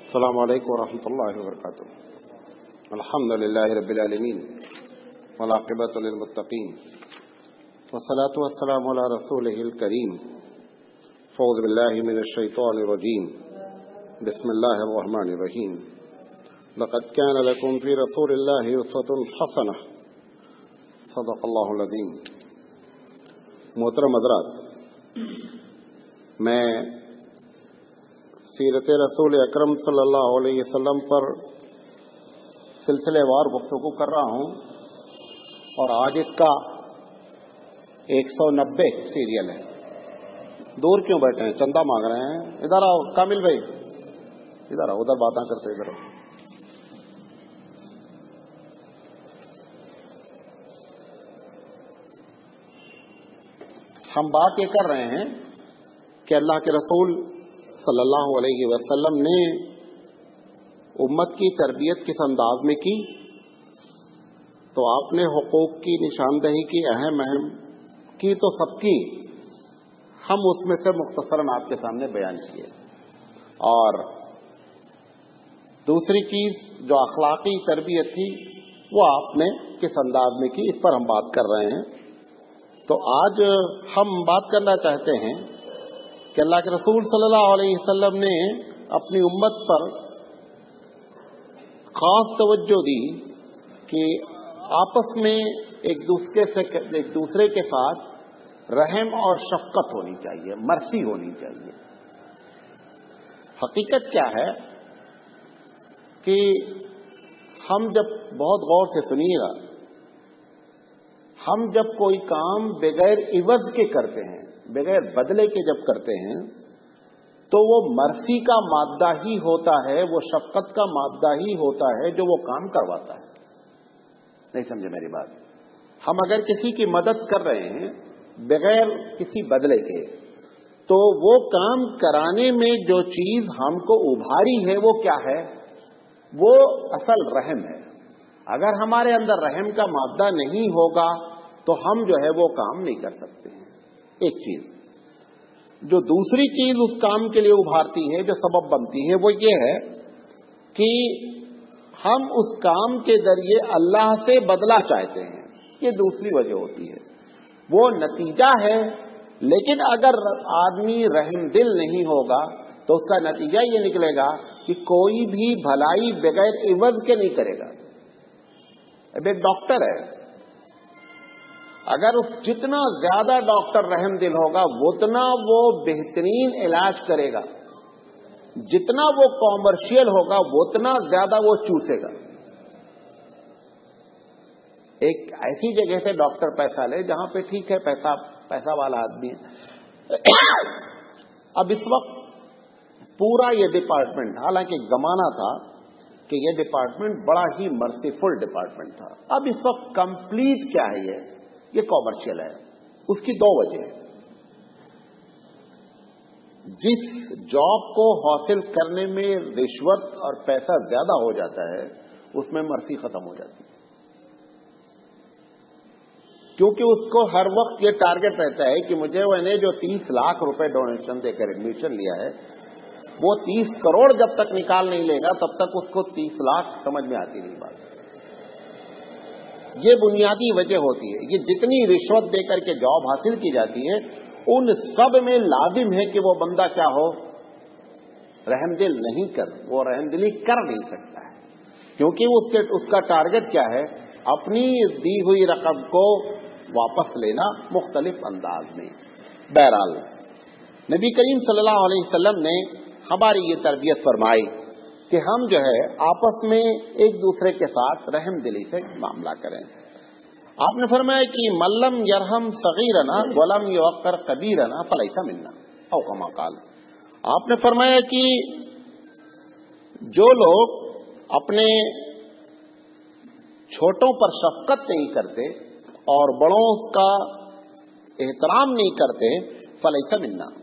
السلام علیکم ورحمۃ اللہ وبرکاتہ. الحمد للہ رب العالمین والعاقبۃ للمتقین والصلاۃ والسلام علی رسولہ الکریم. اعوذ باللہ من الشیطان الرجیم. بسم اللہ الرحمن الرحیم. لقد كان لكم في رسول اللہ اسوۃ حسنہ. صدق اللہ العظیم. محترم حضرات، میں سیرت رسول اکرم صلی اللہ علیہ وسلم پر سلسلے وار گفتگو کر رہا ہوں، اور آج اس کا 190 سیریل ہے. دور کیوں بیٹھے ہیں؟ چندہ مانگ رہے ہیں. ادھر آؤ کامل بھائی، ادھر آؤ، ادھر باتیں کرتے ادھر آؤ. ہم بات یہ کر رہے ہیں کہ اللہ کے رسول صلی اللہ علیہ وسلم نے امت کی تربیت کس انداز میں کی. تو آپ نے حقوق کی نشاندہی کی، اہم کی تو سب کی، ہم اس میں سے مختصراً آپ کے سامنے بیان کیے. اور دوسری چیز جو اخلاقی تربیت تھی وہ آپ نے کس انداز میں کی، اس پر ہم بات کر رہے ہیں. تو آج ہم بات کرنا چاہتے ہیں کہ اللہ کے رسول صلی اللہ علیہ وسلم نے اپنی امت پر خاص توجہ دی کہ آپس میں ایک دوسرے کے ساتھ رحم اور شفقت ہونی چاہیے، مرسی ہونی چاہیے. حقیقت کیا ہے کہ ہم جب بہت غور سے سنیے گا، ہم جب کوئی کام بغیر عوض کے کرتے ہیں، بغیر بدلے کے جب کرتے ہیں، تو وہ مرسی کا مادہ ہی ہوتا ہے، وہ شفقت کا مادہ ہی ہوتا ہے جو وہ کام کرواتا ہے. نہیں سمجھے میری بات؟ ہم اگر کسی کی مدد کر رہے ہیں بغیر کسی بدلے کے، تو وہ کام کرانے میں جو چیز ہم کو ابھاری ہے وہ کیا ہے؟ وہ اصل رحم ہے. اگر ہمارے اندر رحم کا مادہ نہیں ہوگا تو ہم جو ہے وہ کام نہیں کر سکتے ہیں. ایک چیز. جو دوسری چیز اس کام کے لیے ابھارتی ہے، جو سبب بنتی ہے، وہ یہ ہے کہ ہم اس کام کے ذریعے اللہ سے بدلہ چاہتے ہیں. یہ دوسری وجہ ہوتی ہے. وہ نتیجہ ہے، لیکن اگر آدمی رحم دل نہیں ہوگا تو اس کا نتیجہ یہ نکلے گا کہ کوئی بھی بھلائی بغیر عوض کے نہیں کرے گا. اب ایک ڈاکٹر ہے، اگر جتنا زیادہ ڈاکٹر رحم دل ہوگا اتنا وہ بہترین علاج کرے گا. جتنا وہ کامرشل ہوگا اتنا زیادہ وہ چوسے گا. ایک ایسی جگہ سے ڈاکٹر پیسہ لے جہاں پہ ٹھیک ہے پیسہ والا آدمی ہے. اب اس وقت پورا یہ ڈپارٹمنٹ، حالانکہ زمانہ تھا کہ یہ ڈپارٹمنٹ بڑا ہی مرسیفل ڈپارٹمنٹ تھا، اب اس وقت کمپلیٹ کیا ہے، یہ کامرشل ہے. اس کی دو وجہ ہیں. جس جاب کو حاصل کرنے میں رشوت اور پیسہ زیادہ ہو جاتا ہے اس میں مرسی ختم ہو جاتی ہے، کیونکہ اس کو ہر وقت یہ ٹارگٹ رہتا ہے کہ مجھے وہ نے جو 30 لاکھ روپے ڈونیشن دے کر ایڈمیشن لیا ہے وہ 30 کروڑ جب تک نکال نہیں لے گا تب تک اس کو 30 لاکھ سمجھ میں آتی نہیں بات. یہ بنیادی وجہ ہوتی ہے. یہ جتنی رشوت دے کر کے جاب حاصل کی جاتی ہے ان سب میں لازم ہے کہ وہ بندہ کیا ہو، رحم دل نہیں وہ رحم دلی کر نہیں سکتا ہے، کیونکہ اس کا ٹارگٹ کیا ہے، اپنی دی ہوئی رقم کو واپس لینا مختلف انداز میں. بہرحال نبی کریم صلی اللہ علیہ وسلم نے ہماری یہ تربیت فرمائی کہ ہم جو ہے آپس میں ایک دوسرے کے ساتھ رحم دلی سے معاملہ کریں. آپ نے فرمایا کہ ملم یرحم صغیرنا ولم یوقر کبیرنا فلیس منا، او کما قال. آپ نے فرمایا کہ جو لوگ اپنے چھوٹوں پر شفقت نہیں کرتے اور بڑوں کا احترام نہیں کرتے فلیس منا.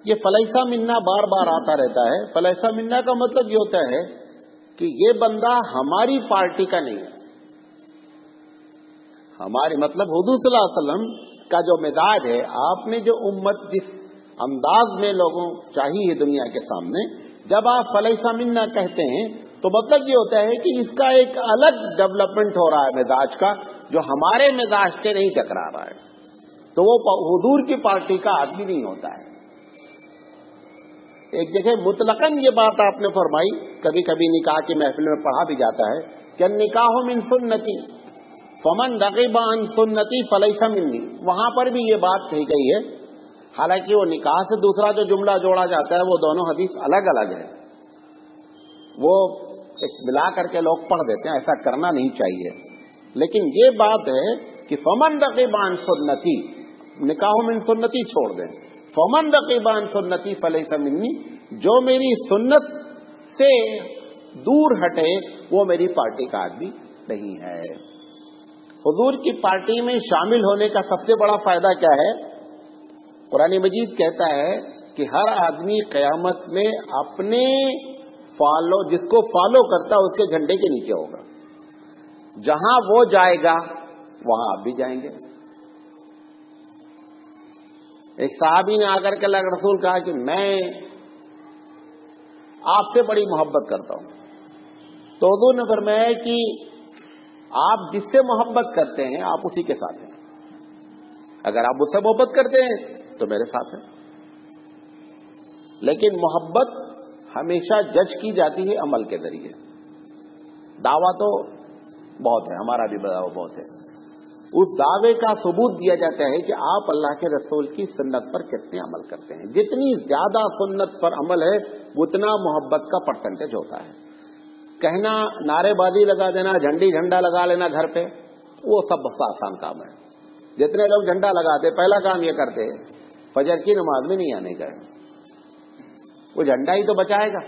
یہ فلیسا منا بار بار آتا رہتا ہے. فلیسا منا کا مطلب یہ ہوتا ہے کہ یہ بندہ ہماری پارٹی کا نہیں ہے. ہماری مطلب حضور صلی اللہ علیہ وسلم کا جو مزاج ہے، آپ نے جو امت جس انداز میں لوگوں چاہی ہے دنیا کے سامنے، جب آپ فلیسا منا کہتے ہیں تو مطلب یہ ہوتا ہے کہ اس کا ایک الگ ڈیولپمنٹ ہو رہا ہے مزاج کا، جو ہمارے مزاج سے نہیں ٹکرا رہا ہے، تو وہ حضور کی پارٹی کا آدمی نہیں ہوتا ہے۔ ایک جگہ مطلقاً یہ بات آپ نے فرمائی، کبھی کبھی نکاح کی محفل میں پڑھا بھی جاتا ہے کہ نکاح من سنتی فمن رغب عن سنتی فلیس منی، وہاں پر بھی یہ بات کہی گئی ہے، حالانکہ وہ نکاح سے دوسرا جو جملہ جوڑا جاتا ہے وہ دونوں حدیث الگ الگ ہے، وہ ایک ملا کر کے لوگ پڑھ دیتے ہیں، ایسا کرنا نہیں چاہیے، لیکن یہ بات ہے کہ فمن رغب عن سنتی، نکاح من سنتی چھوڑ دیں، فمن رغب عن سنتی فلیس منی، جو میری سنت سے دور ہٹے وہ میری پارٹی کا آدمی نہیں ہے۔ حضور کی پارٹی میں شامل ہونے کا سب سے بڑا فائدہ کیا ہے؟ قرآن مجید کہتا ہے کہ ہر آدمی قیامت میں اپنے جس کو فالو کرتا ہے اس کے جھنڈے کے نیچے ہوگا، جہاں وہ جائے گا وہاں آپ بھی جائیں گے۔ ایک صحابی نے آ کر کے اللہ کے رسول کہا کہ میں آپ سے بڑی محبت کرتا ہوں، تو حضور نے فرمایا کہ آپ جس سے محبت کرتے ہیں آپ اسی کے ساتھ ہیں، اگر آپ مجھ سے محبت کرتے ہیں تو میرے ساتھ ہیں، لیکن محبت ہمیشہ جج کی جاتی ہے عمل کے ذریعے۔ دعویٰ تو بہت ہے، ہمارا بھی دعویٰ بہت ہے، اس دعوے کا ثبوت دیا جاتا ہے کہ آپ اللہ کے رسول کی سنت پر کتنے عمل کرتے ہیں۔ جتنی زیادہ سنت پر عمل ہے اتنا محبت کا پرسنٹیج ہوتا ہے۔ کہنا، نعرے بازی لگا دینا، جھنڈا لگا لینا گھر پہ، وہ سب بہت آسان کام ہے۔ جتنے لوگ جھنڈا لگاتے پہلا کام یہ کرتے فجر کی نماز میں نہیں آنے گئے، وہ جھنڈا ہی تو بچائے گا۔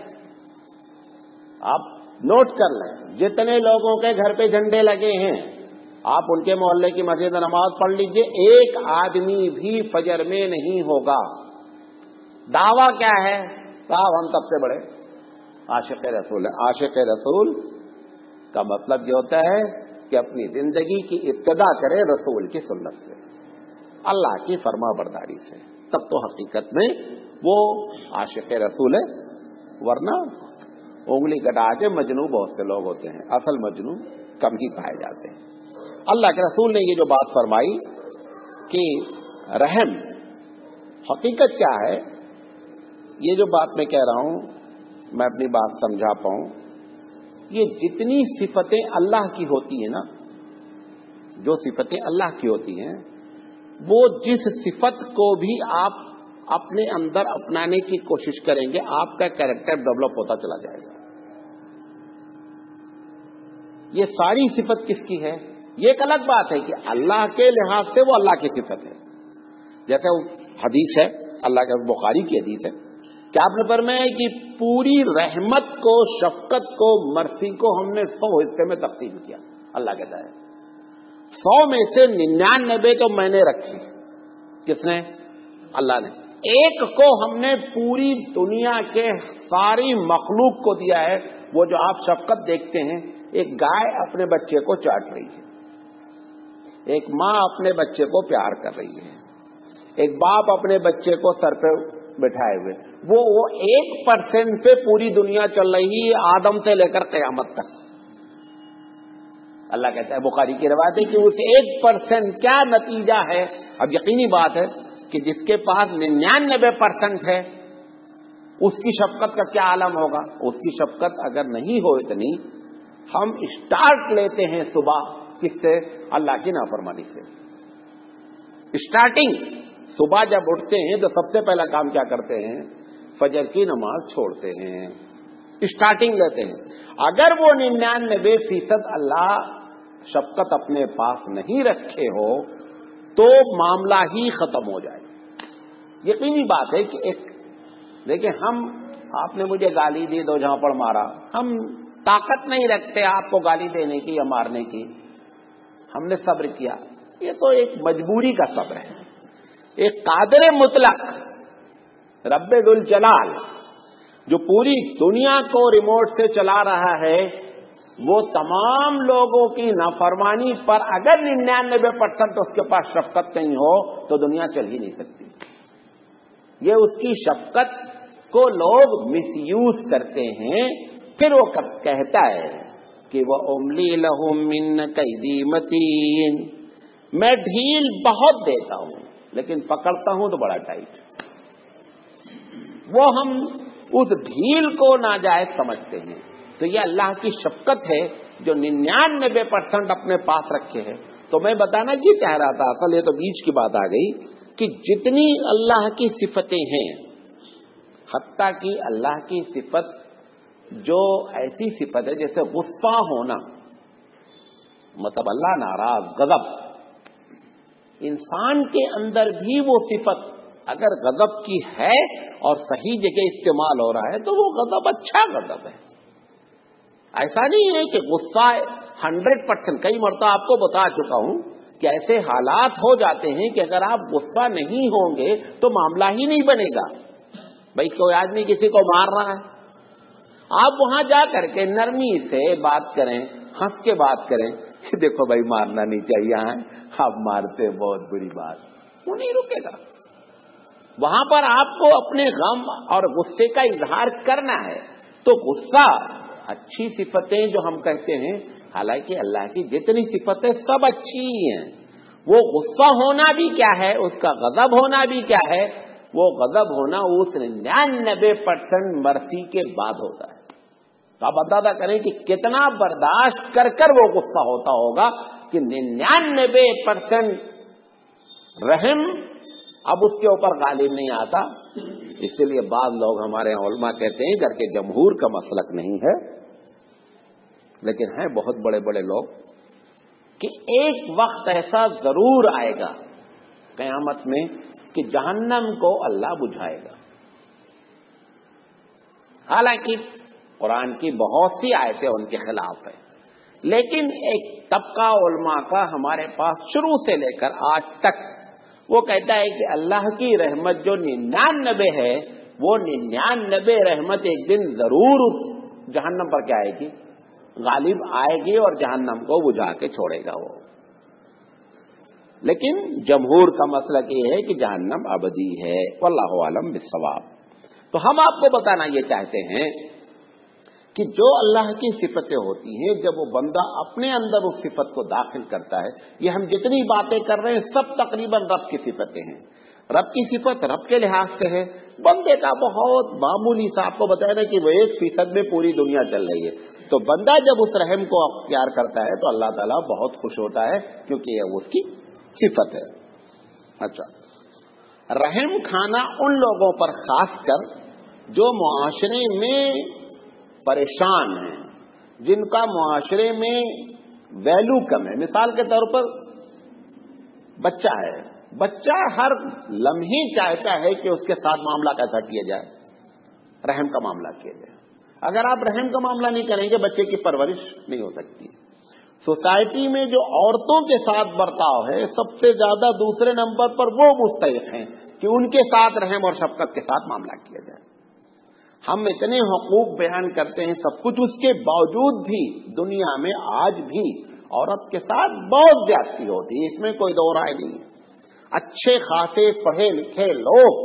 آپ نوٹ کر لیں، جتنے لوگوں کے گھر پہ جھنڈے لگے ہیں آپ ان کے محلے کی مسجد میں نماز پڑھ لیجئے، ایک آدمی بھی فجر میں نہیں ہوگا۔ دعویٰ کیا ہے؟ صاحب ہم سب سے بڑے عاشق رسول ہیں۔ عاشق رسول کا مطلب یہ ہوتا ہے کہ اپنی زندگی کی ابتدا کرے رسول کی سنت سے، اللہ کی فرما برداری سے، تب تو حقیقت میں وہ عاشق رسول ہے، ورنہ انگلی کٹا کے مجنوں بہت سے لوگ ہوتے ہیں، اصل مجنوں کم ہی پائے جاتے ہیں۔ اللہ کے رسول نے یہ جو بات فرمائی کہ رحم حقیقت کیا ہے، یہ جو بات میں کہہ رہا ہوں میں اپنی بات سمجھا پاؤں، یہ جتنی صفتیں اللہ کی ہوتی ہیں نا، جو صفتیں اللہ کی ہوتی ہیں، وہ جس صفت کو بھی آپ اپنے اندر اپنانے کی کوشش کریں گے آپ کا کیریکٹر ڈیولپ ہوتا چلا جائے گا۔ یہ ساری صفت کس کی ہے؟ یہ ایک الگ بات ہے کہ اللہ کے لحاظ سے وہ اللہ کی صفت ہے، جیسے حدیث ہے، اللہ کے بخاری کی حدیث ہے کہ آپ نے فرمایا کہ پوری رحمت کو، شفقت کو، مرسی کو ہم نے 100 حصے میں تقسیم کیا۔ اللہ کہتا ہے 100 میں سے 99 تو میں نے رکھی۔ کس نے؟ اللہ نے۔ ایک کو ہم نے پوری دنیا کے ساری مخلوق کو دیا ہے۔ وہ جو آپ شفقت دیکھتے ہیں، ایک گائے اپنے بچے کو چاٹ رہی ہے، ایک ماں اپنے بچے کو پیار کر رہی ہے، ایک باپ اپنے بچے کو سر پہ بٹھائے ہوئے، وہ 1% پہ پوری دنیا چل رہی ہے، آدم سے لے کر قیامت تک۔ اللہ کہتا ہے، بخاری کی روایت ہے کہ اس 1% کیا نتیجہ ہے۔ اب یقینی بات ہے کہ جس کے پاس 99% ہے اس کی شفقت کا کیا عالم ہوگا۔ اس کی شفقت اگر نہیں ہو اتنی، ہم اسٹارٹ لیتے ہیں صبح کس سے؟ اللہ کی نافرمانی سے۔ اسٹارٹنگ صبح جب اٹھتے ہیں تو سب سے پہلا کام کیا کرتے ہیں؟ فجر کی نماز چھوڑتے ہیں، اسٹارٹنگ لیتے ہیں۔ اگر وہ 99% اللہ شفقت اپنے پاس نہیں رکھے ہو تو معاملہ ہی ختم ہو جائے۔ یقینی بات ہے کہ دیکھیں، آپ نے مجھے گالی دی، دو جھاپڑ مارا، ہم طاقت نہیں رکھتے آپ کو گالی دینے کی یا مارنے کی، ہم نے صبر کیا، یہ تو ایک مجبوری کا صبر ہے۔ ایک قادر مطلق رب ذوالجلال جو پوری دنیا کو ریموٹ سے چلا رہا ہے، وہ تمام لوگوں کی نافرمانی پر اگر 99% اس کے پاس شفقت نہیں ہو تو دنیا چل ہی نہیں سکتی۔ یہ اس کی شفقت کو لوگ مس یوز کرتے ہیں. پھر وہ کہتا ہے کہ وہ املی لہم من کیدی متین، میں ڈھیل بہت دیتا ہوں لیکن پکڑتا ہوں تو بڑا ٹائٹ. وہ ہم اس ڈھیل کو ناجائز سمجھتے ہیں. تو یہ اللہ کی شفقت ہے جو 99% اپنے پاس رکھے ہے. تو میں بتانا جی کہہ رہا تھا، اصل یہ تو بیچ کی بات آ گئی کہ جتنی اللہ کی صفتیں ہیں، حتیٰ کہ اللہ کی صفت جو ایسی صفت ہے جیسے غصہ ہونا، مطلب اللہ ناراض، غضب، انسان کے اندر بھی وہ صفت اگر غضب کی ہے اور صحیح جگہ استعمال ہو رہا ہے تو وہ غضب اچھا غضب ہے. ایسا نہیں ہے کہ غصہ 100%. کئی مرتبہ آپ کو بتا چکا ہوں کہ ایسے حالات ہو جاتے ہیں کہ اگر آپ غصہ نہیں ہوں گے تو معاملہ ہی نہیں بنے گا. بھائی کوئی آدمی کسی کو مار رہا ہے، آپ وہاں جا کر کے نرمی سے بات کریں، ہنس کے بات کریں کہ دیکھو بھائی مارنا نہیں چاہیے، آپ مارتے بہت بری بات، وہ نہیں رکے گا. وہاں پر آپ کو اپنے غم اور غصے کا اظہار کرنا ہے. تو غصہ اچھی صفتیں جو ہم کہتے ہیں، حالانکہ اللہ کی جتنی صفتیں سب اچھی ہی ہیں. وہ غصہ ہونا بھی کیا ہے، اس کا غضب ہونا بھی کیا ہے. وہ غضب ہونا اس 99% مرضی کے بعد ہوتا ہے. تو آپ اندازہ کریں کہ کتنا برداشت کر کر وہ غصہ ہوتا ہوگا کہ 99% رحم اب اس کے اوپر غالب نہیں آتا. اسی لیے بعض لوگ ہمارے علماء کہتے ہیں گھر کے جمہور کا مسلک نہیں ہے، لیکن ہیں بہت بڑے بڑے لوگ، کہ ایک وقت ایسا ضرور آئے گا قیامت میں کہ جہنم کو اللہ بجھائے گا. حالانکہ قرآن کی بہت سی آیتیں ان کے خلاف ہیں، لیکن ایک طبقہ علماء کا ہمارے پاس شروع سے لے کر آج تک وہ کہتا ہے کہ اللہ کی رحمت جو 99 ہے، وہ 99 رحمت ایک دن ضرور اس جہنم پر کیا آئے گی، غالب آئے گی اور جہنم کو بجھا کے چھوڑے گا وہ. لیکن جمہور کا مسلک یہ ہے کہ جہنم ابدی ہے. واللہ اعلم بالصواب. تو ہم آپ کو بتانا یہ چاہتے ہیں کہ جو اللہ کی صفتیں ہوتی ہیں، جب وہ بندہ اپنے اندر اس صفت کو داخل کرتا ہے، یہ ہم جتنی باتیں کر رہے ہیں سب تقریباً رب کی صفتیں ہیں. رب کی صفت رب کے لحاظ سے ہے. بندے کا بہت معمولی سا آپ کو بتایا نا کہ وہ 1% میں پوری دنیا چل رہی ہے. تو بندہ جب اس رحم کو اختیار کرتا ہے تو اللہ تعالیٰ بہت خوش ہوتا ہے، کیونکہ یہ اس کی صفت ہے. اچھا، رحم کھانا ان لوگوں پر خاص کر جو معاشرے میں پریشان ہیں، جن کا معاشرے میں ویلو کم ہے. مثال کے طور پر بچہ ہے، بچہ ہر لمحے چاہتا ہے کہ اس کے ساتھ معاملہ کیسا کیا جائے، رحم کا معاملہ کیا جائے. اگر آپ رحم کا معاملہ نہیں کریں گے بچے کی پرورش نہیں ہو سکتی. سوسائٹی میں جو عورتوں کے ساتھ برتاؤ ہے، سب سے زیادہ دوسرے نمبر پر وہ مستحق ہیں کہ ان کے ساتھ رحم اور شفقت کے ساتھ معاملہ کیا جائے. ہم اتنے حقوق بیان کرتے ہیں سب کچھ، اس کے باوجود بھی دنیا میں آج بھی عورت کے ساتھ بہت زیادتی ہوتی ہے، اس میں کوئی دو رائے نہیں ہے. اچھے خاصے پڑھے لکھے لوگ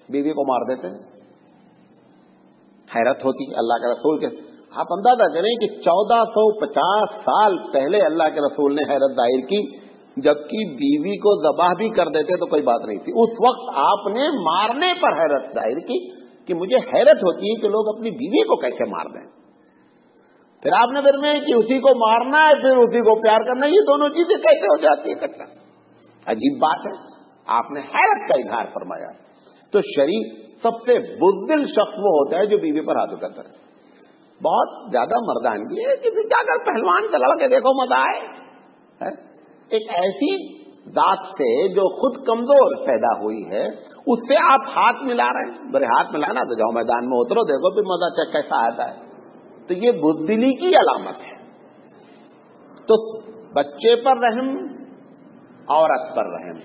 بیوی کو مار دیتے ہیں. حیرت ہوتی ہے اللہ کے رسول کے. آپ اندازہ کریں کہ 1450 سال پہلے اللہ کے رسول نے حیرت ظاہر کی، جبکہ بیوی کو ذبح بھی کر دیتے تو کوئی بات نہیں تھی. اس وقت آپ نے مارنے پر حیرت ظاہر کی کہ مجھے حیرت ہوتی ہے کہ لوگ اپنی بیوی کو کیسے مار دیں. پھر آپ نے فرمایا کہ اسی کو مارنا ہے پھر اسی کو پیار کرنا، یہ دونوں چیزیں کیسے ہو جاتی ہے اکٹھا؟ عجیب بات ہے. آپ نے حیرت کا اظہار فرمایا. تو شریف سب سے بزدل شخص وہ ہوتا ہے جو بیوی پر ہاتھ اٹھاتا ہے. بہت زیادہ مردانگی ہے کہ جا کر پہلوان سے لڑ کے دیکھو مزہ آئے. ایک ایسی ذات سے جو خود کمزور پیدا ہوئی ہے، اس سے آپ ہاتھ ملا رہے ہیں. برے ہاتھ ملانا تو جاؤ میدان میں اترو، دیکھو پھر مزہ چیک کیسا آتا ہے. تو یہ بزدلی کی علامت ہے. تو بچے پر رحم، عورت پر رحم.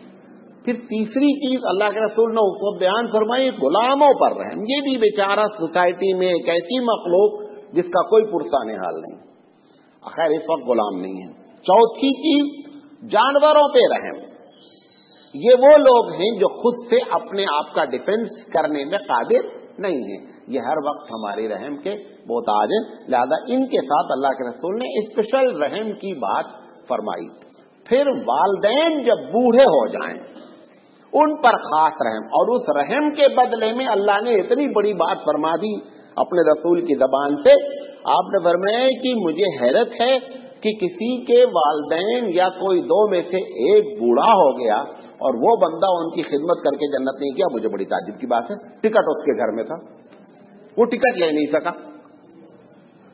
پھر تیسری چیز اللہ کے رسول نے اس کو بیان فرمائی، غلاموں پر رحم. یہ بھی بیچارہ سوسائٹی میں ایک ایسی مخلوق جس کا کوئی پرسان حال نہیں، خیر اس وقت غلام نہیں ہے. چوتھی چیز جانوروں پہ رحم. یہ وہ لوگ ہیں جو خود سے اپنے آپ کا ڈیفنس کرنے میں قادر نہیں ہیں، یہ ہر وقت ہماری رحم کے محتاج ہیں، لہذا ان کے ساتھ اللہ کے رسول نے اسپیشل رحم کی بات فرمائی۔ پھر والدین جب بوڑھے ہو جائیں ان پر خاص رحم، اور اس رحم کے بدلے میں اللہ نے اتنی بڑی بات فرما دی اپنے رسول کی زبان سے۔ آپ نے فرمایا کہ مجھے حیرت ہے کہ کسی کے والدین یا کوئی دو میں سے ایک بوڑھا ہو گیا اور وہ بندہ ان کی خدمت کر کے جنت نہیں کیا، مجھے بڑی تعجب کی بات ہے۔ ٹکٹ اس کے گھر میں تھا، وہ ٹکٹ لے نہیں سکا،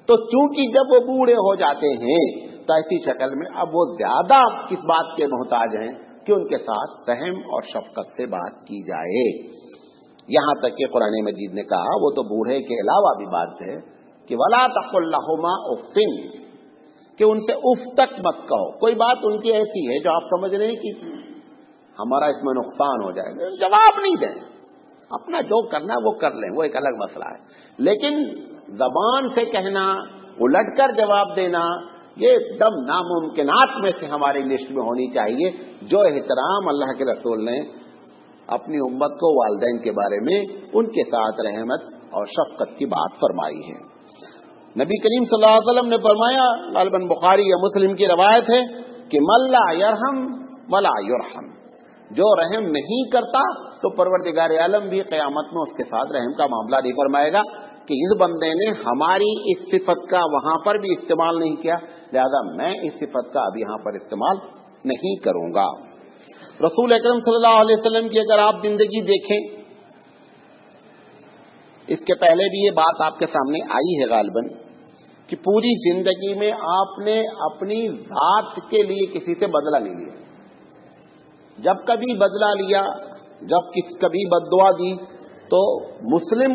تو چونکہ جب وہ بوڑھے ہو جاتے ہیں تو ایسی شکل میں اب وہ زیادہ کس بات کے محتاج ہیں کہ ان کے ساتھ رحم اور شفقت سے بات کی جائے۔ یہاں تک کہ قرآن مجید نے کہا، وہ تو بوڑھے کے علاوہ بھی بات ہے کہ وَلَا تَقُل لَّهُمَا أُفٍّ، کہ ان سے اف تک مت کہو۔ کوئی بات ان کی ایسی ہے جو آپ سمجھ رہے ہیں کہ ہمارا اس میں نقصان ہو جائے گا، جواب نہیں دیں، اپنا جو کرنا وہ کر لیں، وہ ایک الگ مسئلہ ہے، لیکن زبان سے کہنا، الٹ کر جواب دینا، یہ ایک دم ناممکنات میں سے ہماری لسٹ میں ہونی چاہیے۔ جو احترام اللہ کے رسول نے اپنی امت کو والدین کے بارے میں ان کے ساتھ رحمت اور شفقت کی بات فرمائی ہے۔ نبی کریم صلی اللہ علیہ وسلم نے فرمایا، غالباً بخاری یا مسلم کی روایت ہے کہ من لا یرحم ولا یرحم، جو رحم نہیں کرتا تو پروردگار عالم بھی قیامت میں اس کے ساتھ رحم کا معاملہ نہیں فرمائے گا کہ اس بندے نے ہماری اس صفت کا وہاں پر بھی استعمال نہیں کیا، لہذا میں اس صفت کا اب یہاں پر استعمال نہیں کروں گا۔ رسول اکرم صلی اللہ علیہ وسلم کی اگر آپ زندگی دیکھیں، اس کے پہلے بھی یہ بات آپ کے سامنے آئی ہے غالباً کہ پوری زندگی میں آپ نے اپنی ذات کے لیے کسی سے بدلہ نہیں لیا۔ جب کبھی بدلہ لیا، جب کبھی بد دعا دی تو مسلم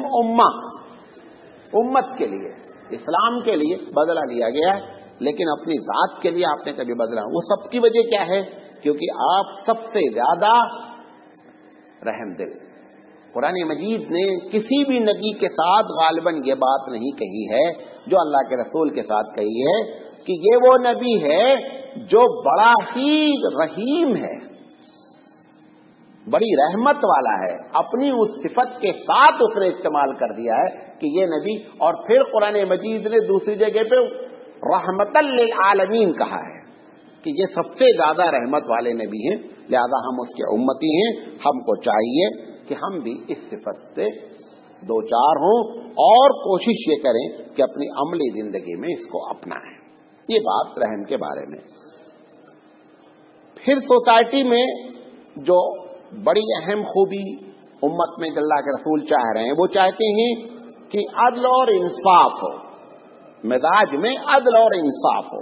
امت کے لیے، اسلام کے لیے بدلہ لیا گیا ہے، لیکن اپنی ذات کے لیے آپ نے کبھی بدلہ۔ وہ سب کی وجہ کیا ہے؟ کیونکہ آپ سب سے زیادہ رحم دل۔ قرآن مجید نے کسی بھی نبی کے ساتھ غالباً یہ بات نہیں کہی ہے جو اللہ کے رسول کے ساتھ کہی ہے کہ یہ وہ نبی ہے جو بڑا ہی رحیم ہے، بڑی رحمت والا ہے، اپنی اس صفت کے ساتھ اس نے استعمال کر دیا ہے کہ یہ نبی۔ اور پھر قرآن مجید نے دوسری جگہ پہ رحمت للعالمین کہا ہے کہ یہ سب سے زیادہ رحمت والے نبی ہیں، لہذا ہم اس کے امتی ہیں، ہم کو چاہیے کہ ہم بھی اس صفت سے دو چار ہوں اور کوشش یہ کریں کہ اپنی عملی زندگی میں اس کو اپنائیں۔ یہ بات رحم کے بارے میں۔ پھر سوسائٹی میں جو بڑی اہم خوبی امت میں اللہ کے رسول چاہ رہے ہیں، وہ چاہتے ہیں کہ عدل اور انصاف ہو، مزاج میں عدل اور انصاف ہو۔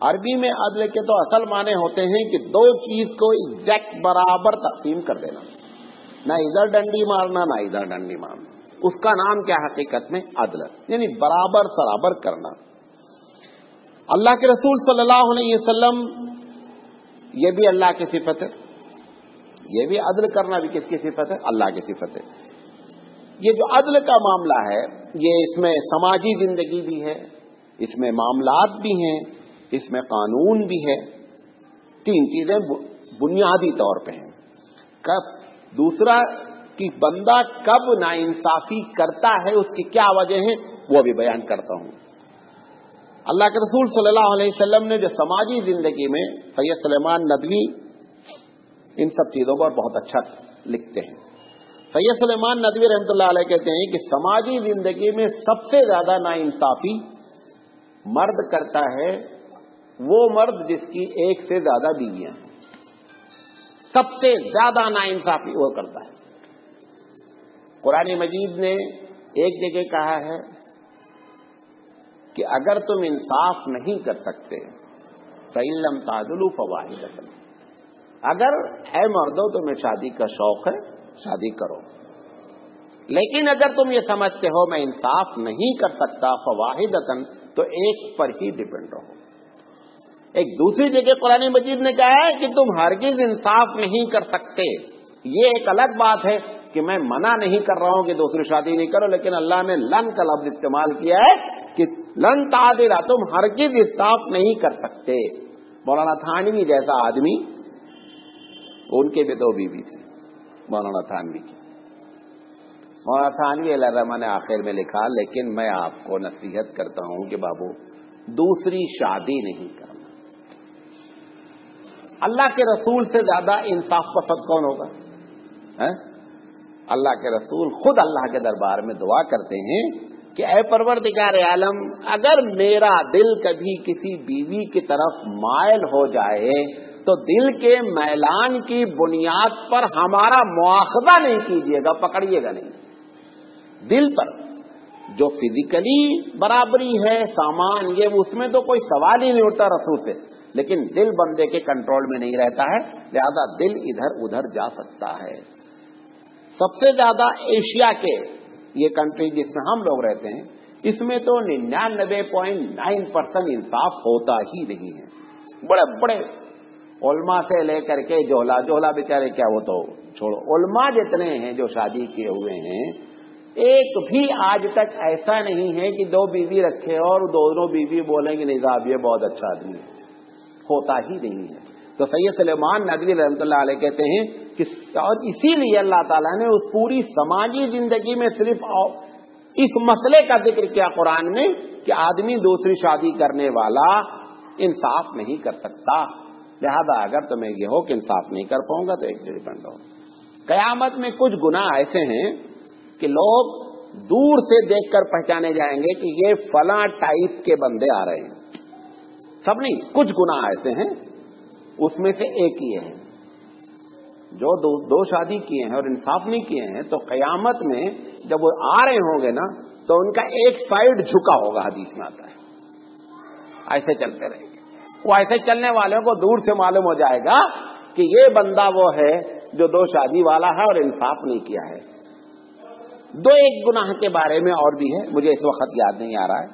عربی میں عدل کے تو اصل معنی ہوتے ہیں کہ دو چیز کو ایگزیکٹ برابر تقسیم کر دینا، نہ ادھر ڈنڈی مارنا نہ ادھر ڈنڈی مارنا، اس کا نام کیا حقیقت میں عدل، یعنی برابر سرابر کرنا۔ اللہ کے رسول صلی اللہ علیہ وسلم، یہ بھی اللہ کی صفت ہے، یہ بھی عدل کرنا بھی کس کی صفت ہے؟ اللہ کی صفت ہے۔ یہ جو عدل کا معاملہ ہے، یہ اس میں سماجی زندگی بھی ہے، اس میں معاملات بھی ہیں، اس میں قانون بھی ہے۔ تین چیزیں بنیادی طور پہ ہیں۔ دوسرا کہ بندہ کب ناانصافی کرتا ہے، اس کی کیا وجہ ہے، وہ بھی بیان کرتا ہوں۔ اللہ کے رسول صلی اللہ علیہ وسلم نے جو سماجی زندگی میں، سید سلیمان ندوی ان سب چیزوں پر بہت اچھا لکھتے ہیں۔ سید سلیمان ندوی رحمۃ اللہ علیہ کہتے ہیں کہ سماجی زندگی میں سب سے زیادہ ناانصافی مرد کرتا ہے، وہ مرد جس کی ایک سے زیادہ بیویاں ہیں، سب سے زیادہ ناانصافی وہ کرتا ہے۔ قرآن مجید نے ایک جگہ کہا ہے کہ اگر تم انصاف نہیں کر سکتے فَإِن لَّمْ تَعْدِلُوا فَوَاحِدَةً، اگر اے مردوں تمہیں شادی کا شوق ہے شادی کرو، لیکن اگر تم یہ سمجھتے ہو میں انصاف نہیں کر سکتا فواحدتاً، تو ایک پر ہی ڈیپینڈ رہو۔ ایک دوسری جگہ قرآن مجید نے کہا ہے کہ تم ہرگز انصاف نہیں کر سکتے۔ یہ ایک الگ بات ہے کہ میں منع نہیں کر رہا ہوں کہ دوسری شادی نہیں کرو، لیکن اللہ نے لن کا لفظ استعمال کیا ہے کہ لن تعدلا، تم ہرگز انصاف نہیں کر سکتے۔ مولانا تھانوی جیسا آدمی، ان کے بھی دو بیوی تھے مولانا تھانوی کی، مولانا تھانوی علیہ الرحمہ نے آخر میں لکھا، لیکن میں آپ کو نصیحت کرتا ہوں کہ بابو دوسری شادی نہیں کرنا۔ اللہ کے رسول سے زیادہ انصاف پسند کون ہوگا؟ اللہ کے رسول خود اللہ کے دربار میں دعا کرتے ہیں کہ اے پروردگار عالم، اگر میرا دل کبھی کسی بیوی کی طرف مائل ہو جائے تو دل کے میلان کی بنیاد پر ہمارا مواخذہ نہیں کیجیے گا، پکڑیے گا نہیں۔ دل پر جو فزیکلی برابری ہے سامان، یہ اس میں تو کوئی سوال ہی نہیں اٹھتا رسول سے، لیکن دل بندے کے کنٹرول میں نہیں رہتا ہے، لہذا دل ادھر ادھر جا سکتا ہے۔ سب سے زیادہ ایشیا کے یہ کنٹری جس میں ہم لوگ رہتے ہیں، اس میں تو 99.9% انصاف ہوتا ہی نہیں ہے۔ بڑے بڑے علماء سے لے کر کے جوہلا بیچارے کیا، وہ تو چھوڑو، علماء جتنے ہیں جو شادی کیے ہوئے ہیں، ایک بھی آج تک ایسا نہیں ہے کہ دو بیوی رکھے اور دونوں بیوی بولیں گے نہیں صاحب یہ بہت اچھا آدمی ہے، ہوتا ہی نہیں ہے۔ تو سید سلیمان ندوی رحمۃ اللہ علیہ کہتے ہیں کہ اور اسی لیے اللہ تعالیٰ نے اس پوری سماجی زندگی میں صرف اس مسئلے کا ذکر کیا قرآن میں کہ آدمی دوسری شادی کرنے والا انصاف نہیں کر سکتا، لہذا اگر تمہیں یہ ہو کہ انصاف نہیں کر پاؤں گا تو ایک ڈیپینڈ ہو۔ قیامت میں کچھ گناہ ایسے ہیں کہ لوگ دور سے دیکھ کر پہچانے جائیں گے کہ یہ فلاں ٹائپ کے بندے آ رہے ہیں، سب نہیں، کچھ گناہ ایسے ہیں، اس میں سے ایک یہ ہے جو دو شادی کیے ہیں اور انصاف نہیں کیے ہیں، تو قیامت میں جب وہ آ رہے ہوں گے نا تو ان کا ایک سائیڈ جھکا ہوگا، حدیث میں آتا ہے، ایسے چلتے رہیں گے۔ وہ ایسے چلنے والوں کو دور سے معلوم ہو جائے گا کہ یہ بندہ وہ ہے جو دو شادی والا ہے اور انصاف نہیں کیا ہے۔ دو ایک گناہ کے بارے میں اور بھی ہے، مجھے اس وقت یاد نہیں آ رہا ہے،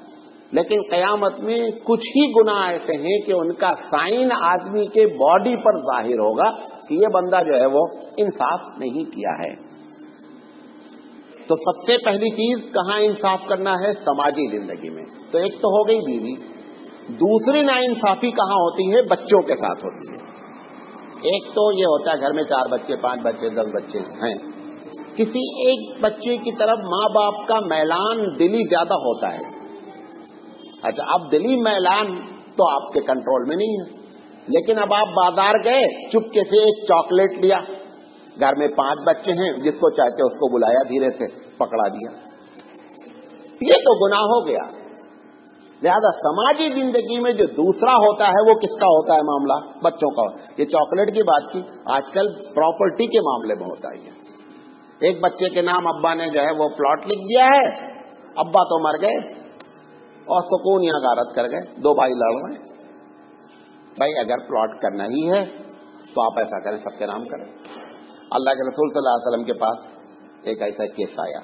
لیکن قیامت میں کچھ ہی گناہ ایسے ہیں کہ ان کا سائن آدمی کے باڈی پر ظاہر ہوگا کہ یہ بندہ جو ہے وہ انصاف نہیں کیا ہے۔ تو سب سے پہلی چیز کہاں انصاف کرنا ہے؟ سماجی زندگی میں۔ تو ایک تو ہو گئی بیوی، دوسری ناانصافی کہاں ہوتی ہے؟ بچوں کے ساتھ ہوتی ہے۔ ایک تو یہ ہوتا ہے گھر میں 4 بچے 5 بچے 10 بچے ہیں، کسی ایک بچے کی طرف ماں باپ کا میلان دلی زیادہ ہوتا ہے۔ اچھا، اب دلی میلان تو آپ کے کنٹرول میں نہیں ہے، لیکن اب آپ بازار گئے، چپکے سے ایک چاکلیٹ لیا، گھر میں 5 بچے ہیں، جس کو چاہتے اس کو بلایا، دھیرے سے پکڑا دیا، یہ تو گناہ ہو گیا۔ لہذا سماجی زندگی میں جو دوسرا ہوتا ہے وہ کس کا ہوتا ہے معاملہ؟ بچوں کا۔ یہ چاکلیٹ کی بات کی، آج کل پراپرٹی کے معاملے میں ہوتا ہے۔ ایک بچے کے نام ابا نے جو ہے وہ پلاٹ لکھ دیا ہے، ابا تو مر گئے اور سکون یہاں غارت کر گئے، 2 بھائی لڑ رہے ہیں۔ بھائی اگر پلاٹ کرنا ہی ہے تو آپ ایسا کریں، سب کے نام کریں۔ اللہ کے رسول صلی اللہ علیہ وسلم کے پاس ایک ایسا کیس آیا،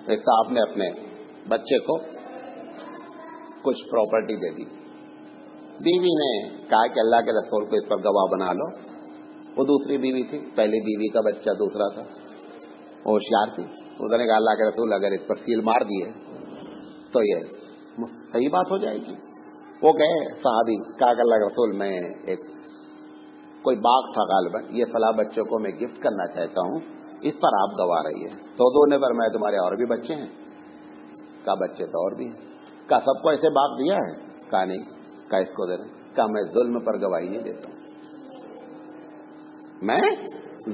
ایک صاحب نے اپنے بچے کو کچھ پراپرٹی دے دی، بیوی نے کہا کہ اللہ کے رسول کو اس پر گواہ بنا لو۔ وہ دوسری بیوی تھی، پہلی بیوی کا بچہ دوسرا تھا، وہ ہوشیار تھی، اس نے کہا اللہ کے رسول اگر اس پر سیل مار دیے تو یہ صحیح بات ہو جائے گی۔ وہ گئے صحابی، کہا کہ اللہ کے رسول میں ایک کوئی باغ تھا غالباً، یہ فلاں بچوں کو میں گفٹ کرنا چاہتا ہوں، اس پر آپ گواہ رہیے۔ تو دونوں نے فرمایا تمہارے اور بھی بچے ہیں؟ کہا بچے تو اور بھی ہیں۔ کہا سب کو ایسے باغ دیا ہے؟ کہا نہیں۔ کہا اس کو دے دیں؟ کہا میں ظلم پر گواہی نہیں دیتا ہوں، میں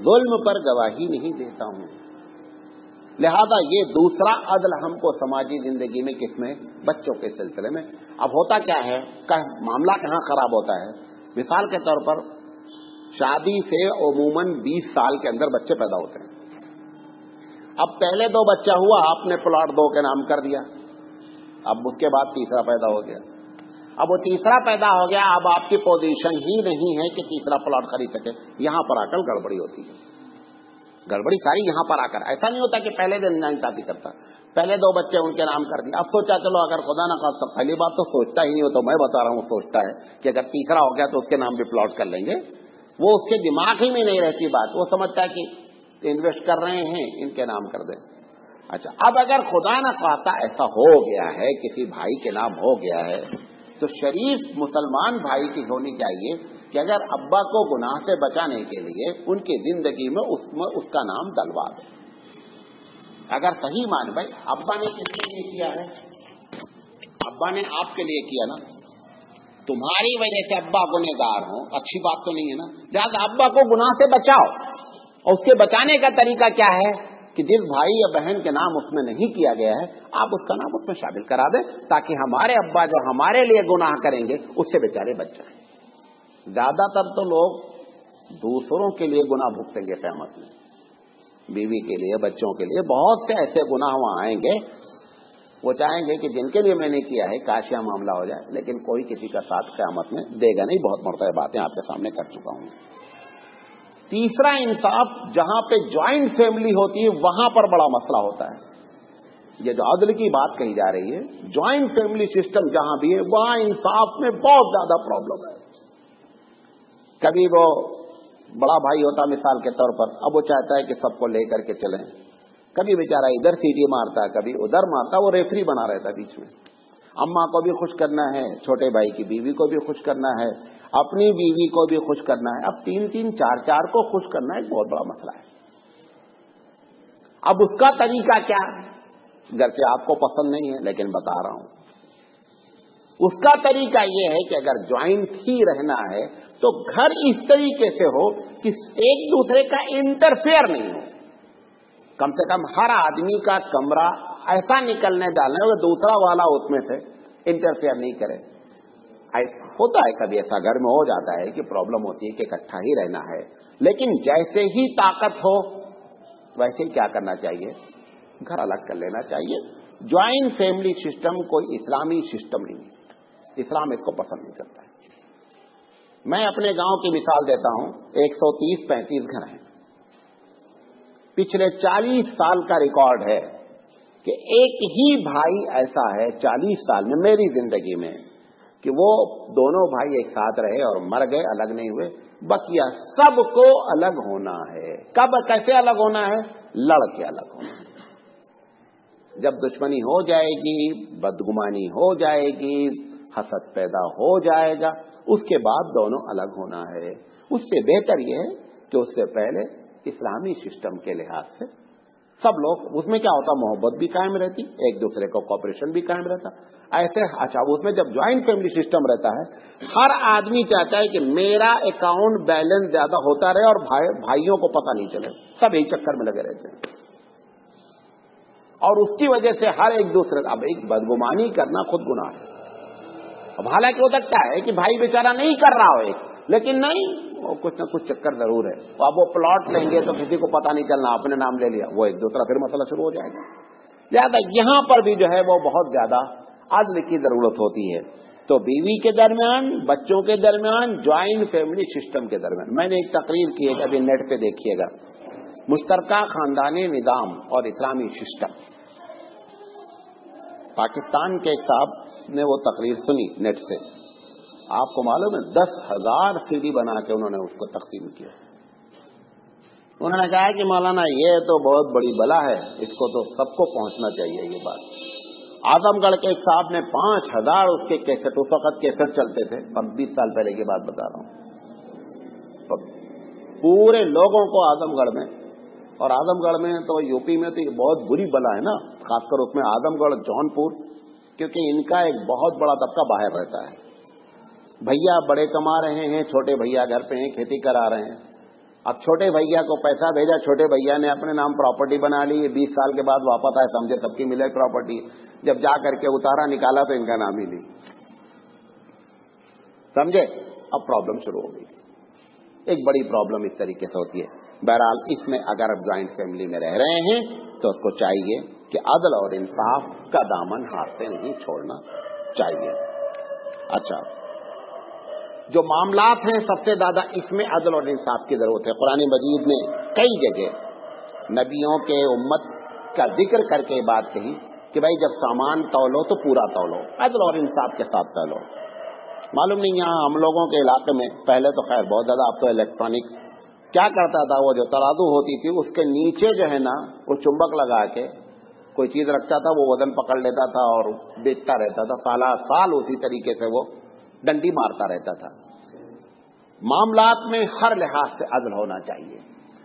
ظلم پر گواہی نہیں دیتا ہوں۔ لہذا یہ دوسرا عدل ہم کو سماجی زندگی میں کس میں؟ بچوں کے سلسلے میں۔ اب ہوتا کیا ہے، معاملہ کہاں خراب ہوتا ہے؟ مثال کے طور پر شادی سے عموماً 20 سال کے اندر بچے پیدا ہوتے ہیں۔ اب پہلے 2 بچہ ہوا، آپ نے پلاٹ 2 کے نام کر دیا، اب اس کے بعد تیسرا پیدا ہو گیا، اب وہ تیسرا پیدا ہو گیا، اب آپ کی پوزیشن ہی نہیں ہے کہ تیسرا پلاٹ خرید سکے، یہاں پر آ کر گڑبڑی ہوتی ہے۔ گڑبڑی ساری یہاں پر آ کر، ایسا نہیں ہوتا کہ پہلے دن ناانصافی کرتا، پہلے 2 بچے ان کے نام کر دیا، اب سوچا چلو اگر خدا نہ خواستہ، پہلی بات تو سوچتا ہی نہیں ہوتا، میں بتا رہا ہوں سوچتا ہے کہ اگر تیسرا ہو گیا تو اس کے نام بھی پلاٹ کر لیں گے، وہ اس کے دماغ ہی میں نہیں رہتی بات، وہ سمجھتا ہے کہ انویسٹ کر رہے ہیں ان کے نام کر دیں۔ اچھا، اب اگر خدا نہ خواستہ ایسا ہو گیا ہے، کسی بھائی کے نام ہو گیا ہے، تو شریف مسلمان بھائی کی ہونی چاہیے کہ اگر ابا کو گناہ سے بچانے کے لیے ان کی زندگی میں اس کا نام ڈلوا دے۔ اگر صحیح مان بھائی ابا نے کس کے لیے کیا ہے؟ ابا نے آپ کے لیے کیا نا، تمہاری وجہ سے ابا گنہگار ہوں، اچھی بات تو نہیں ہے نا. لہٰذا ابا کو گناہ سے بچاؤ، اور اس کے بچانے کا طریقہ کیا ہے کہ جس بھائی یا بہن کے نام اس میں نہیں کیا گیا ہے آپ اس کا نام اس میں شامل کرا دیں، تاکہ ہمارے ابا جو ہمارے لیے گناہ کریں گے اس سے بیچارے بچ جائیں. زیادہ تر تو لوگ دوسروں کے لیے گناہ بھگتیں گے قیامت میں، بیوی کے لیے، بچوں کے لیے، بہت سے ایسے گناہ وہاں آئیں گے. وہ چاہیں گے کہ جن کے لیے میں نے کیا ہے کاش یہ معاملہ ہو جائے، لیکن کوئی کسی کا ساتھ قیامت میں دے گا نہیں. بہت مرتبہ باتیں آپ کے سامنے کر چکا ہوں. تیسرا انصاف، جہاں پہ جوائنٹ فیملی ہوتی ہے وہاں پر بڑا مسئلہ ہوتا ہے. یہ جو عدل کی بات کہی جا رہی ہے، جوائنٹ فیملی سسٹم جہاں بھی ہے وہاں انصاف میں بہت زیادہ پرابلم ہے. کبھی وہ بڑا بھائی ہوتا مثال کے طور پر، اب وہ چاہتا ہے کہ سب کو لے کر کے چلیں، کبھی بیچارہ ادھر سیٹی مارتا ہے، کبھی ادھر مارتا، وہ ریفری بنا رہتا ہے بیچ میں. اماں کو بھی خوش کرنا ہے، چھوٹے بھائی کی بیوی کو بھی خوش کرنا ہے، اپنی بیوی کو بھی خوش کرنا ہے. اب 3 4 کو خوش کرنا ایک بہت بڑا مسئلہ ہے. اب اس کا طریقہ کیا ہے؟ گرچہ آپ کو پسند نہیں ہے لیکن بتا رہا ہوں. اس کا طریقہ یہ ہے کہ اگر جوائنٹ ہی رہنا ہے تو گھر اس طریقے سے ہو کہ ایک دوسرے کا انٹرفیئر نہیں ہو. کم سے کم ہر آدمی کا کمرہ ایسا نکلنے ڈالنا ہے کہ دوسرا والا اس میں سے انٹرفیئر نہیں کرے. ہوتا ہے کبھی ایسا گھر میں ہو جاتا ہے کہ پرابلم ہوتی ہے کہ اکٹھا ہی رہنا ہے، لیکن جیسے ہی طاقت ہو ویسے ہی کیا کرنا چاہیے، گھر الگ کر لینا چاہیے. جوائنٹ فیملی سسٹم کوئی اسلامی سسٹم نہیں ہے، اسلام اس کو پسند نہیں کرتا ہے. میں اپنے گاؤں کی مثال دیتا ہوں. 130-35 گھر ہیں. پچھلے 40 سال کا ریکارڈ ہے کہ ایک ہی بھائی ایسا ہے 40 سال میں میری زندگی میں کہ وہ دونوں بھائی ایک ساتھ رہے اور مر گئے، الگ نہیں ہوئے. بقیہ سب کو الگ ہونا ہے. کب کیسے الگ ہونا ہے؟ لڑ کے الگ ہونا ہے. جب دشمنی ہو جائے گی، بدگمانی ہو جائے گی، حسد پیدا ہو جائے گا، اس کے بعد دونوں الگ ہونا ہے. اس سے بہتر یہ ہے کہ اس سے پہلے اسلامی سسٹم کے لحاظ سے سب لوگ، اس میں کیا ہوتا، محبت بھی قائم رہتی، ایک دوسرے کو کوآپریشن بھی قائم رہتا. ایسے اچھا اس میں جب جوائنٹ فیملی سسٹم رہتا ہے ہر آدمی چاہتا ہے کہ میرا اکاؤنٹ بیلنس زیادہ ہوتا رہے اور بھائیوں کو پتہ نہیں چلے، سب ایک چکر میں لگے رہتے ہیں. اور اس کی وجہ سے ہر ایک دوسرے، اب ایک بدگمانی کرنا خود گناہ ہے. اب حالانکہ ہو سکتا ہے کہ بھائی بیچارہ نہیں کر رہا ہو ایک، لیکن نہیں، وہ کچھ نہ کچھ چکر ضرور ہے. اب وہ پلاٹ لیں گے تو کسی کو پتہ نہیں چلنا، اپنے نام لے لیا، وہ ایک دوسرا پھر مسئلہ شروع ہو جائے گا. لہٰذا یہاں پر بھی جو ہے وہ بہت زیادہ عدل کی ضرورت ہوتی ہے. تو بیوی کے درمیان، بچوں کے درمیان، جوائنٹ فیملی سسٹم کے درمیان. میں نے ایک تقریر کی ہے، ابھی نیٹ پہ دیکھیے گا، مشترکہ خاندانی نظام اور اسلامی سسٹم. پاکستان کے ایک صاحب نے وہ تقریر سنی نیٹ سے. آپ کو معلوم ہے 10,000 CD بنا کے انہوں نے اس کو تقسیم کیا. انہوں نے کہا کہ مولانا یہ تو بہت بڑی بلا ہے، اس کو تو سب کو پہنچنا چاہیے یہ بات. اعظم گڑھ کے ایک صاحب نے 5,000 اس کے کیسٹ، اس وقت کیسٹ چلتے تھے، 20 سال پہلے کی بات بتا رہا ہوں، پورے لوگوں کو اعظم گڑھ میں، اور اعظم گڑھ میں تو یو پی میں تو یہ بہت بری بلا ہے نا، خاص کر اس میں اعظم گڑھ، جونپور، کیونکہ ان کا ایک بہت بڑا طبقہ باہر رہتا ہے. بھیا بڑے کما رہے ہیں، چھوٹے بھیا گھر پہ ہیں، کھیتی کرا رہے ہیں. اب چھوٹے بھیا کو پیسہ بھیجا، چھوٹے بھیا نے اپنے نام پراپرٹی بنا لی، 20 سال کے بعد واپس آئے، سمجھے سب کی ملے پراپرٹی. جب جا کر کے اتارا نکالا تو ان کا نام ہی نہیں، سمجھے. اب پرابلم شروع ہو گئی. ایک بڑی پرابلم اس طریقے سے ہوتی ہے. بہرحال اس میں اگر اب جوائنٹ فیملی میں رہ رہے ہیں تو اس کو چاہیے کہ عدل اور انصاف کا دامن ہاتھ سے نہیں چھوڑنا چاہیے. اچھا، جو معاملات ہیں سب سے زیادہ اس میں عدل اور انصاف کی ضرورت ہے. قرآن مجید نے کئی جگہ نبیوں کے امت کا ذکر کر کے بات کہی کہ بھائی جب سامان تولو تو پورا تولو، عدل اور انصاف کے ساتھ تولو. معلوم نہیں یہاں ہم لوگوں کے علاقے میں پہلے تو خیر بہت زیادہ، اب تو الیکٹرانک کیا کرتا تھا، وہ جو ترازو ہوتی تھی اس کے نیچے جو ہے نا وہ چمبک لگا کے کوئی چیز رکھتا تھا، وہ وزن پکڑ لیتا تھا اور بیچتا رہتا تھا، سال اسی طریقے سے وہ ڈنڈی مارتا رہتا تھا. معاملات میں ہر لحاظ سے عدل ہونا چاہیے.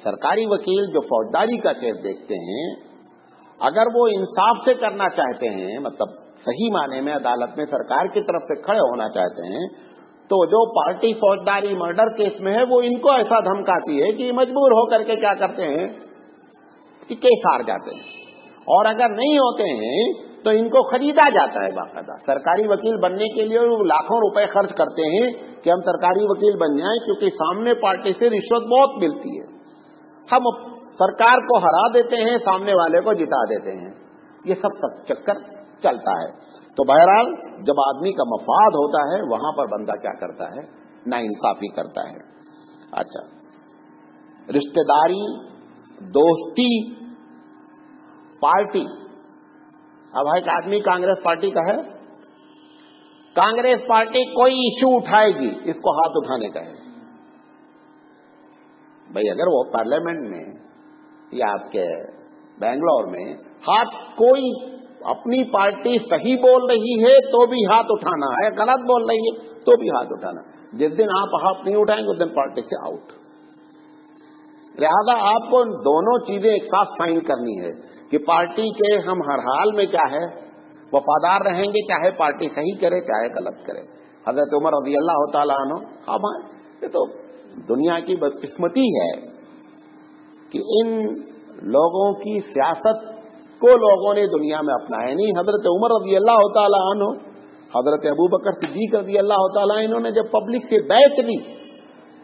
سرکاری وکیل جو فوجداری کا کیس دیکھتے ہیں، اگر وہ انصاف سے کرنا چاہتے ہیں، مطلب صحیح معنی میں عدالت میں سرکار کی طرف سے کھڑے ہونا چاہتے ہیں، تو جو پارٹی فوجداری مرڈر کیس میں ہے وہ ان کو ایسا دھمکاتی ہے کہ مجبور ہو کر کے کیا کرتے ہیں کہ کیس ہار جاتے ہیں، اور اگر نہیں ہوتے ہیں تو ان کو خریدا جاتا ہے باقاعدہ۔ سرکاری وکیل بننے کے لیے وہ لاکھوں روپے خرچ کرتے ہیں کہ ہم سرکاری وکیل بن جائیں، کیونکہ سامنے پارٹی سے رشوت بہت ملتی ہے، ہم سرکار کو ہرا دیتے ہیں، سامنے والے کو جتا دیتے ہیں، یہ سب چکر چلتا ہے۔ تو بہرحال جب آدمی کا مفاد ہوتا ہے وہاں پر بندہ کیا کرتا ہے، ناانصافی کرتا ہے۔ اچھا، رشتہ داری، دوستی، پارٹی۔ اب ایک آدمی کانگریس پارٹی کا ہے، کانگریس پارٹی کوئی ایشو اٹھائے گی، اس کو ہاتھ اٹھانے کا ہے۔ بھئی اگر وہ پارلیمنٹ میں یا آپ کے بنگلور میں کوئی اپنی پارٹی صحیح بول رہی ہے تو بھی ہاتھ اٹھانا ہے، غلط بول رہی ہے تو بھی ہاتھ اٹھانا۔ جس دن آپ ہاتھ نہیں اٹھائیں گے اس دن پارٹی سے آؤٹ۔ لہذا آپ کو دونوں چیزیں ایک ساتھ سائن کرنی ہے کہ پارٹی کے ہم ہر حال میں کیا ہے وفادار رہیں گے، چاہے پارٹی صحیح کرے چاہے غلط کرے۔ حضرت عمر رضی اللہ تعالیٰ عنہ، اب یہ تو دنیا کی بدقسمتی ہے کہ ان لوگوں کی سیاست کو لوگوں نے دنیا میں اپنایا نہیں۔ حضرت عمر رضی اللہ تعالیٰ عنہ، حضرت ابوبکر صدیق رضی اللہ تعالیٰ، انہوں نے جب پبلک سے بیعت لی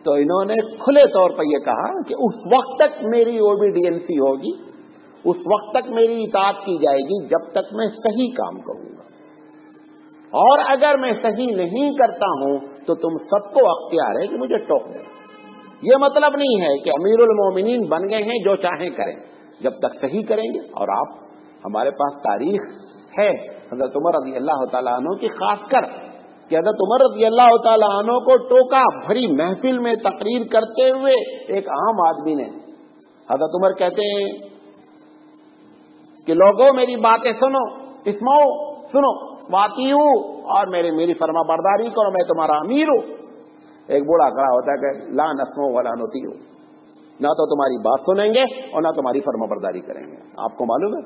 تو انہوں نے کھلے طور پر یہ کہا کہ اس وقت تک میری اوبیڈینسی ہوگی، اس وقت تک میری اطاعت کی جائے گی جب تک میں صحیح کام کروں گا، اور اگر میں صحیح نہیں کرتا ہوں تو تم سب کو اختیار ہے کہ مجھے ٹوک دیں۔ یہ مطلب نہیں ہے کہ امیر المومنین بن گئے ہیں جو چاہیں کریں، جب تک صحیح کریں گے۔ اور آپ ہمارے پاس تاریخ ہے حضرت عمر رضی اللہ تعالیٰ عنہ کی، خاص کر کہ حضرت عمر رضی اللہ تعالیٰ عنہ کو ٹوکا بھری محفل میں تقریر کرتے ہوئے ایک عام آدمی نے۔ حضرت عمر کہتے ہیں کہ لوگوں میری باتیں سنو، اسمعوا، سنو، واطیعوا، اور میری فرما برداری کرو، میں تمہارا امیر ہوں۔ ایک بوڑھا کھڑا ہوتا ہے کہ لا نسمع ولا نطیع، نہ تو تمہاری بات سنیں گے اور نہ تمہاری فرما برداری کریں گے۔ آپ کو معلوم ہے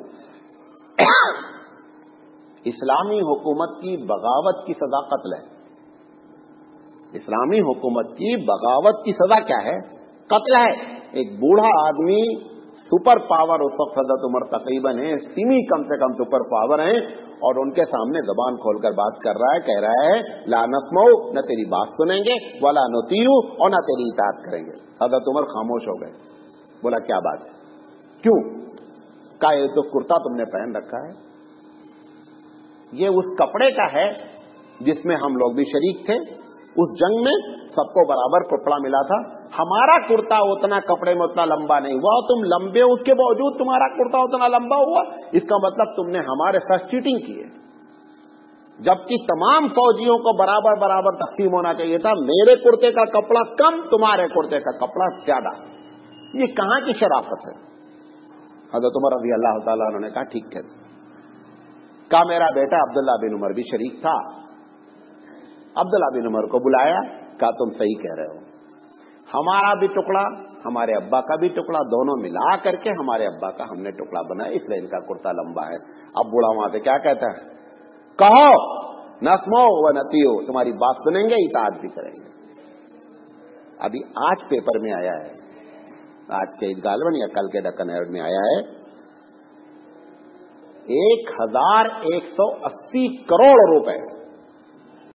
اسلامی حکومت کی بغاوت کی سزا قتل ہے۔ اسلامی حکومت کی بغاوت کی سزا کیا ہے؟ قتل ہے۔ ایک بوڑھا آدمی سپر پاور، اس وقت حضرت عمر تقریباً ہے، سیمی کم سے کم سپر پاور ہیں، اور ان کے سامنے زبان کھول کر بات کر رہا ہے، کہہ رہا ہے لا نسمع، نہ تیری بات سنیں گے، ولا نطیع، اور نہ تیری اطاعت کریں گے۔ حضرت عمر خاموش ہو گئے، بولا کیا بات ہے، کیوں؟ کہا یہ تو کرتا تم نے پہن رکھا ہے، یہ اس کپڑے کا ہے جس میں ہم لوگ بھی شریک تھے، اس جنگ میں سب کو برابر کپڑا ملا تھا، ہمارا کرتا اتنا کپڑے میں اتنا لمبا نہیں ہوا، تم لمبے اس کے باوجود تمہارا کرتا اتنا لمبا ہوا، اس کا مطلب تم نے ہمارے ساتھ چیٹنگ کی ہے، جبکہ تمام فوجیوں کو برابر برابر تقسیم ہونا چاہیے تھا، میرے کرتے کا کپڑا کم، تمہارے کرتے کا کپڑا زیادہ، یہ کہاں کی شرافت ہے؟ حضرت عمر رضی اللہ تعالیٰ عنہ نے کہا ٹھیک ہے۔ کہا میرا بیٹا عبداللہ بن عمر بھی شریک تھا، عبداللہ بن عمر کو بلایا، کہا تم صحیح کہہ رہے ہو، ہمارا بھی ٹکڑا ہمارے ابا کا بھی ٹکڑا، دونوں ملا کر کے ہمارے ابا کا ہم نے ٹکڑا بنایا، اس لیے ان کا کرتا لمبا ہے۔ اب بوڑھا وہاں سے کیا کہتا ہے، کہو نسمع و نطیع، تمہاری بات سنیں گے، اطاعت بھی کریں گے۔ ابھی آج پیپر میں آیا ہے، آج کے غالباً یا کل کے ڈکن ہیرالڈ میں آیا ہے، 1180 کروڑ روپے